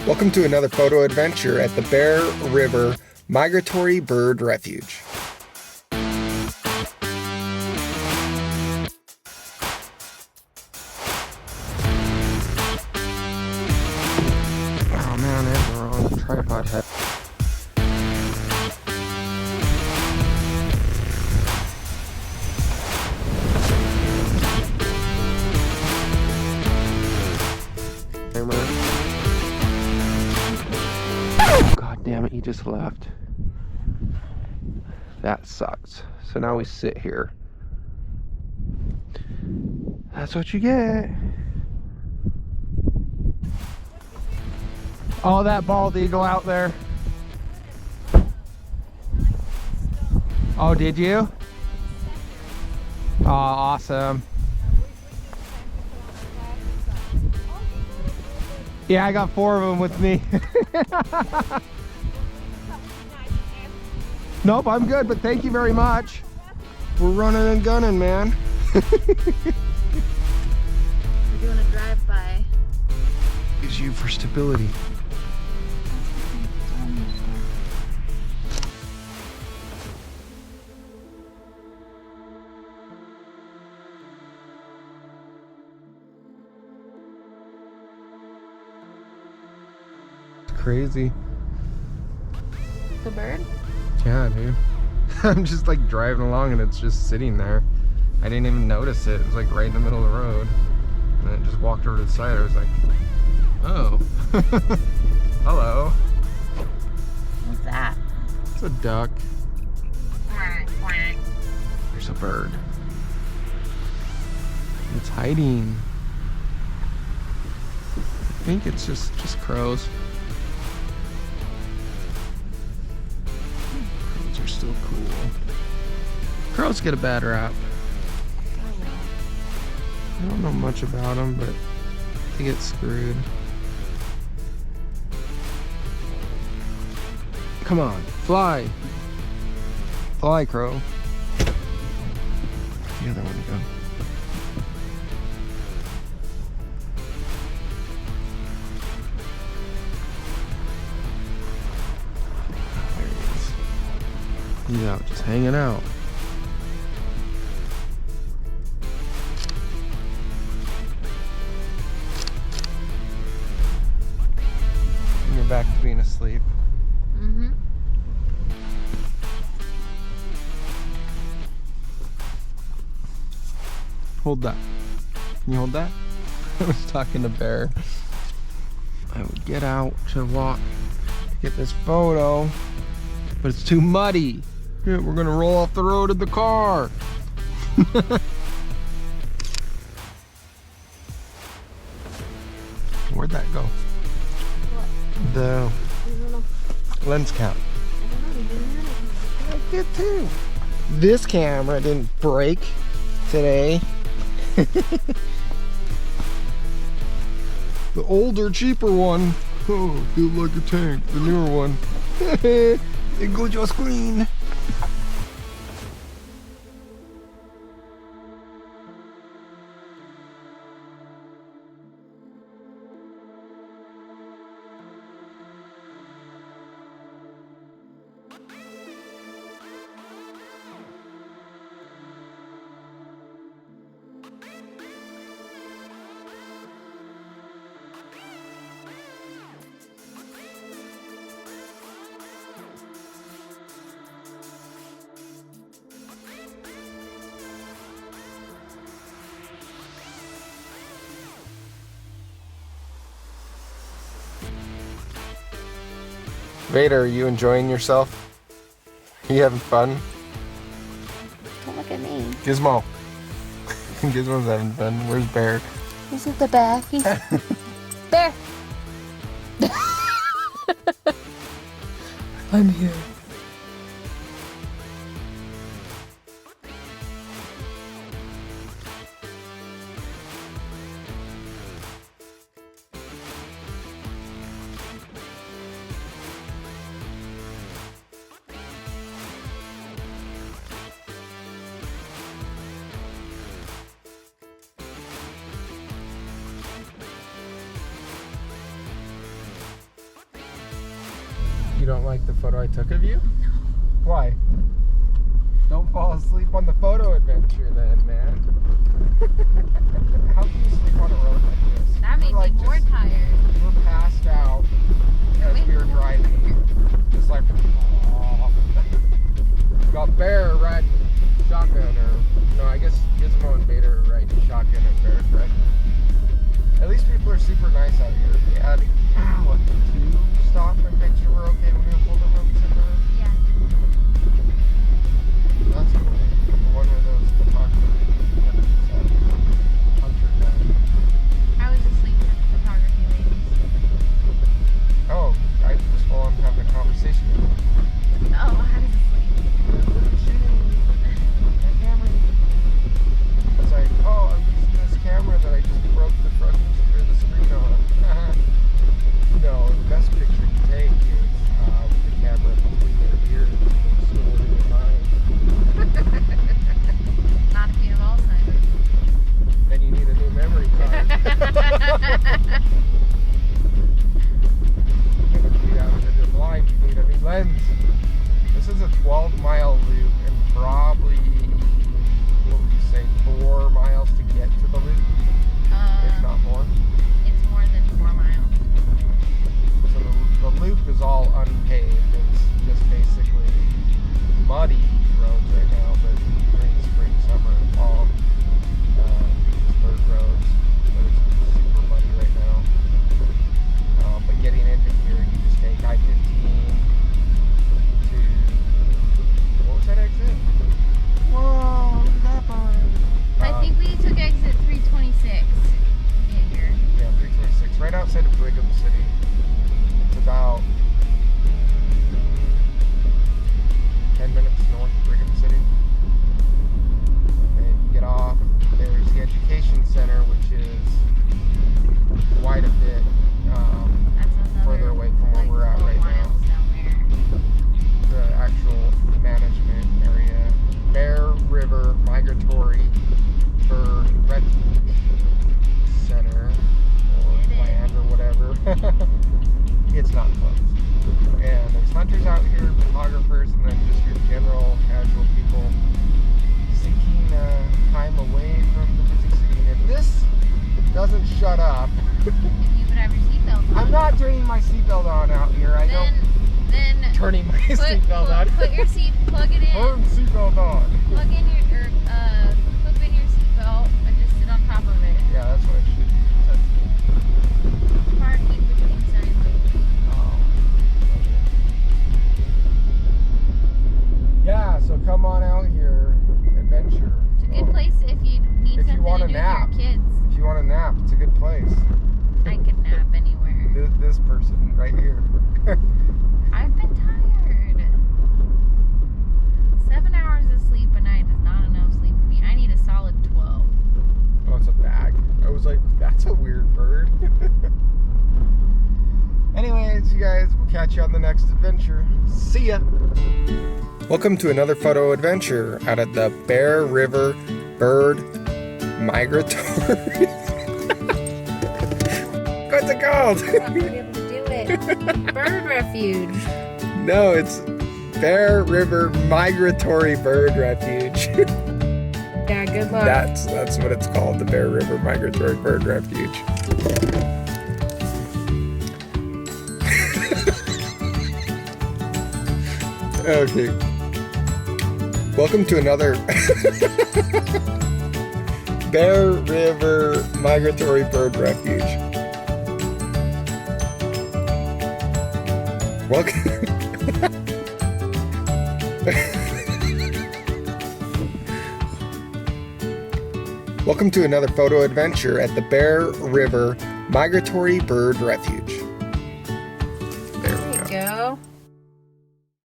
Welcome to another photo adventure at the Bear River Migratory Bird Refuge. Oh man, I have the wrong tripod head. God damn it, he just left. That sucks. So now we sit here. That's what you get. Oh, that bald eagle out there. Oh, did you? Oh, awesome. Yeah, I got 4 of them with me. Nope, I'm good, but thank you very much. We're running and gunning, man. We're doing a drive-by. Use you for stability. It's crazy. The bird? Yeah, dude. I'm just like driving along and it's just sitting there. I didn't even notice it. It was like right in the middle of the road. And then it just walked over to the side. I was like, oh. Hello. What's that? It's a duck. There's a bird. It's hiding. I think it's just crows. Crows are still cool. Crows get a bad rap. I don't know much about them, but they get screwed. Come on, fly. Fly, crow. Where'd the other one go? There he is. He's out, just hanging out. And you're back to being asleep. Mm-hmm. Hold that. Can you hold that? I was talking to Bear. I would get out to walk to get this photo, but it's too muddy. Yeah, we're gonna roll off the road in the car. Where'd that go? What? The I don't know. lens cap. I don't know. You didn't have it. I did too. This camera didn't break today. The older, cheaper one. Oh, feels like a tank. The newer one. It goes your screen. Vader, are you enjoying yourself? Are you having fun? Don't look at me. Gizmo. Gizmo's having fun. Where's Bear? He's at the back. He's... Bear! I'm here. don't like the photo I took of you? No. Why? Don't fall asleep on the photo adventure then, man. How can you sleep on a road like this? That made me more tired. We're passed out as we were driving. Just like, oh. Got Bear riding shotgun, or no, I guess Gizmo and Beta are riding shotgun and Bear's riding. At least people are super nice out here. We had, what, 2 stop and make sure we're okay when we pulled over beside the road? Yeah. That's cool. One of those photographers. Hunter guy. I was asleep for the photography ladies. Oh, I just while I'm having a conversation with you. Oh, I was asleep. Shooting that camera. It's like, oh, I'm using this camera that I just broke the front or the screen on. No, the best picture you take is with the camera between their ears and stored in your mind. Not if you have Alzheimer's. Then you need a new memory card. And if you're blind, you need a new lens. This is a 12-mile loop and probably, what would you say, 4 miles to get to the loop, if not more. It's more than 4 miles. So the loop is all unpaved. It's just basically muddy roads right now, but during spring, summer, and fall, it's dirt roads, but it's super muddy right now. But getting into here, you just take I-15 to, what was that exit? Whoa, that part. I think we took exit 326 to get here. Yeah, 326, right outside of Brigham City. It's about 10 minutes north of Brigham City. And you get off, there's the education center, which is quite a bit That's another, further away from where we're at right now. miles down there. The actual management area. Bear River Migratory Refuge Center, or land, or whatever. It's not closed. And there's hunters out here, photographers, and then just your general casual people seeking time away from the busy city. And if this doesn't shut up, You would have your seatbelt on. I'm not turning my seatbelt on out here. I don't. Then Turning my seatbelt on. Put your seat, plug it in. Turn seatbelt on. Plug in your, clip in your seatbelt and just sit on top of it. Yeah, that's what I should do. Parking between signs. Yeah, so come on out here, adventure. It's a good place if you need If you something want to a do nap. with your kids. If you want to nap, it's a good place. I could nap anywhere. This person right here. I've been tired. 7 hours of sleep a night is not enough sleep for me. I need a solid 12. Oh, it's a bag. I was like, that's a weird bird. Anyways, you guys, we'll catch you on the next adventure. See ya. Welcome to another photo adventure out of the Bear River Bird Migratory. What's it called? I'm not gonna be able to do it. Bird Refuge. No, it's Bear River Migratory Bird Refuge. Yeah, good luck. That's what it's called, the Bear River Migratory Bird Refuge. Okay. Welcome to another Bear River Migratory Bird Refuge. Welcome. Welcome to another photo adventure at the Bear River Migratory Bird Refuge.